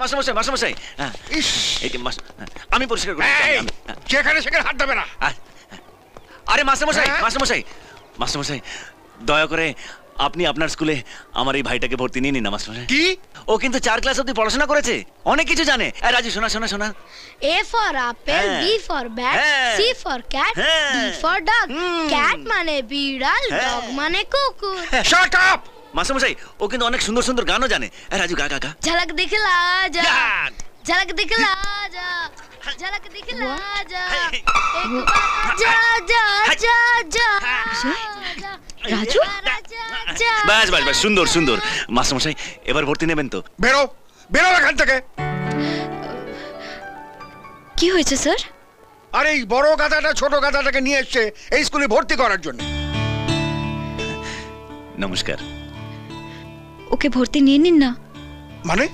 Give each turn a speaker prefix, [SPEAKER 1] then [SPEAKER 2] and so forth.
[SPEAKER 1] মাস্টারমশাই মাস্টারমশাই, হ্যাঁ,
[SPEAKER 2] ইস,
[SPEAKER 1] এই যে আমি পরিষ্কার করি।
[SPEAKER 2] এই, যেখানে সেখানে হাত দেবে না।
[SPEAKER 1] আরে মাস্টারমশাই
[SPEAKER 2] হ্যাঁ?
[SPEAKER 1] মাস্টারমশাই মাস্টারমশাই, দয়া করে আপনি আপনার স্কুলে আমার এই ভাইটাকে ভর্তি নিয়ে নিন না মাস্টারমশাই।
[SPEAKER 2] কি?
[SPEAKER 1] ও কিন্তু 4 ক্লাস অবধি পড়াশোনা করেছে, অনেক কিছু জানে। এই রাজু, শোনা শোনা শোনা।
[SPEAKER 3] A for apple,
[SPEAKER 1] হ্যাঁ।
[SPEAKER 3] B for bat,
[SPEAKER 1] হ্যাঁ।
[SPEAKER 3] C for cat,
[SPEAKER 1] হ্যাঁ।
[SPEAKER 3] D for dog.
[SPEAKER 1] Hmm.
[SPEAKER 3] Cat মানে বিড়াল,
[SPEAKER 1] হ্যাঁ।
[SPEAKER 3] dog মানে কুকুর।
[SPEAKER 2] Shut up.
[SPEAKER 1] মাস্টারমশাই, ও কিন্তু অনেক সুন্দর সুন্দর গানও জানে। এই রাজু, গা গা গা।
[SPEAKER 3] ঝলক দিখলা যা,
[SPEAKER 1] গান।
[SPEAKER 3] ঝলক দিখলা যা, ঝলক দিখলা যা,
[SPEAKER 1] হ্যাঁ।
[SPEAKER 3] এক বার যা যা যা যা।
[SPEAKER 4] রাজু?
[SPEAKER 1] বাস বাস বাস, সুন্দর সুন্দর। মাস্টারমশাই, এবার ভর্তি নেবেন তো?
[SPEAKER 2] বেরো, বেরো এখান থেকে।
[SPEAKER 4] কি হয়েছে স্যার?
[SPEAKER 2] আর এই বড় গাধাটা ছোট গাধাটাকে নিয়ে এসছে এই স্কুলে ভর্তি করার জন্য।
[SPEAKER 1] নমস্কার।
[SPEAKER 4] ওকে ভর্তি নিয়ে নিন না।
[SPEAKER 2] মানে